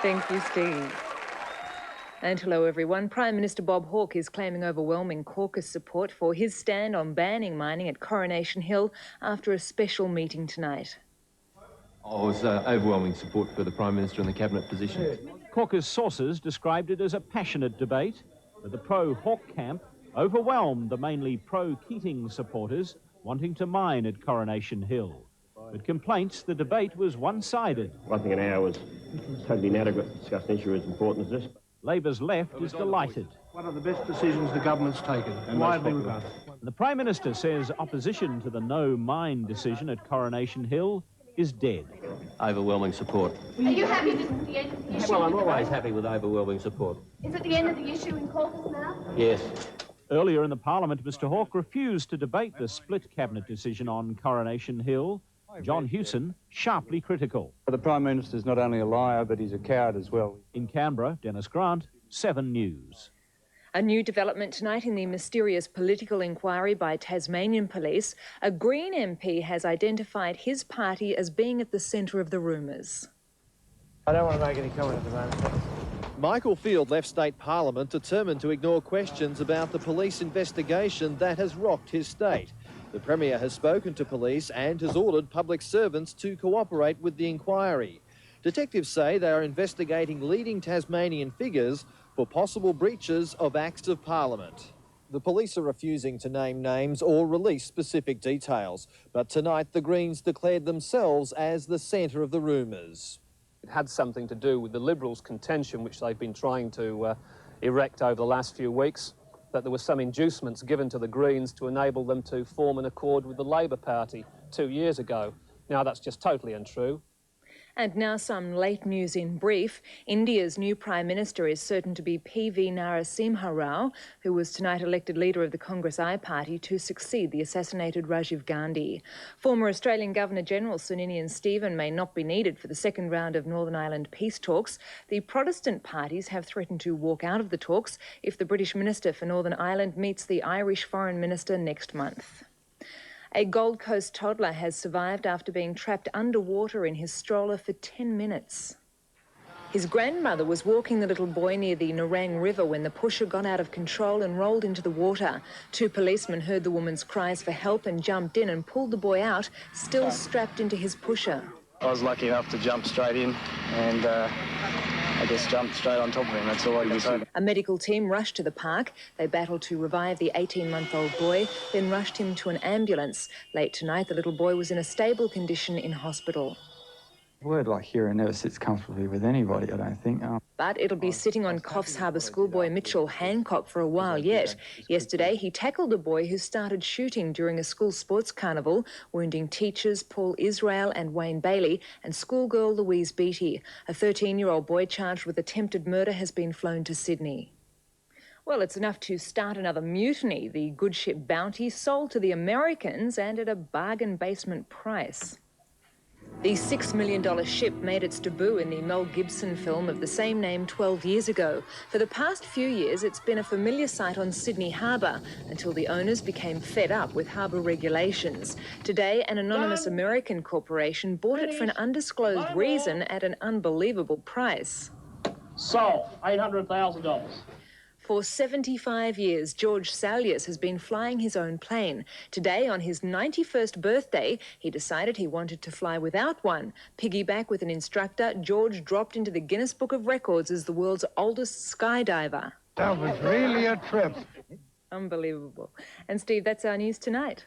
Thank you, Steve. And hello, everyone. Prime Minister Bob Hawke is claiming overwhelming caucus support for his stand on banning mining at Coronation Hill after a special meeting tonight. Oh, it was overwhelming support for the Prime Minister and the Cabinet position. Caucus sources described it as a passionate debate, but the pro-Hawke camp overwhelmed the mainly pro-Keating supporters wanting to mine at Coronation Hill. But complaints the debate was one-sided. I think an hour was totally inadequate to discuss an issue as important as this. Labor's left is delighted. One of the best decisions the government's taken, and widely regarded. The Prime Minister says opposition to the no mine decision at Coronation Hill is dead. Overwhelming support. Are you happy this is the end of the issue? Well, I'm always happy with overwhelming support. Is it the end of the issue in caucus now? Yes. Earlier in the Parliament, Mr Hawke refused to debate the split Cabinet decision on Coronation Hill. John Hewson, sharply critical. The Prime Minister's not only a liar, but he's a coward as well. In Canberra, Dennis Grant, 7 News. A new development tonight in the mysterious political inquiry by Tasmanian police. A Green MP has identified his party as being at the centre of the rumours. I don't want to make any comment at the moment, thanks. Michael Field left state parliament determined to ignore questions about the police investigation that has rocked his state. The Premier has spoken to police and has ordered public servants to cooperate with the inquiry. Detectives say they are investigating leading Tasmanian figures for possible breaches of Acts of Parliament. The police are refusing to name names or release specific details, but tonight the Greens declared themselves as the centre of the rumours. It had something to do with the Liberals' contention, which they've been trying to erect over the last few weeks, that there were some inducements given to the Greens to enable them to form an accord with the Labor Party 2 years ago. Now, that's just totally untrue. And now some late news in brief. India's new Prime Minister is certain to be PV Narasimha Rao, who was tonight elected leader of the Congress I Party to succeed the assassinated Rajiv Gandhi. Former Australian Governor-General Sir Ninian Stephen may not be needed for the second round of Northern Ireland peace talks. The Protestant parties have threatened to walk out of the talks if the British Minister for Northern Ireland meets the Irish Foreign Minister next month. A Gold Coast toddler has survived after being trapped underwater in his stroller for 10 minutes. His grandmother was walking the little boy near the Nerang River when the pusher got out of control and rolled into the water. 2 policemen heard the woman's cries for help and jumped in and pulled the boy out, still strapped into his pusher. I was lucky enough to jump straight in and I just jumped straight on top of him. That's all I can say. A medical team rushed to the park. They battled to revive the 18-month-old boy, then rushed him to an ambulance. Late tonight, the little boy was in a stable condition in hospital. A word like hero never sits comfortably with anybody, I don't think. But it'll be sitting on Coffs Harbour schoolboy Mitchell Hancock for a while yet. Yesterday, he tackled a boy who started shooting during a school sports carnival, wounding teachers Paul Israel and Wayne Bailey and schoolgirl Louise Beattie. A 13-year-old boy charged with attempted murder has been flown to Sydney. Well, it's enough to start another mutiny. The good ship Bounty sold to the Americans and at a bargain basement price. The $6 million ship made its debut in the Mel Gibson film of the same name 12 years ago. For the past few years, it's been a familiar sight on Sydney Harbour until the owners became fed up with harbour regulations. Today, an anonymous American corporation bought it for an undisclosed reason at an unbelievable price. Sold, $800,000. For 75 years, George Salious has been flying his own plane. Today, on his 91st birthday, he decided he wanted to fly without one. Piggyback with an instructor, George dropped into the Guinness Book of Records as the world's oldest skydiver. That was really a trip. Unbelievable. And Steve, that's our news tonight.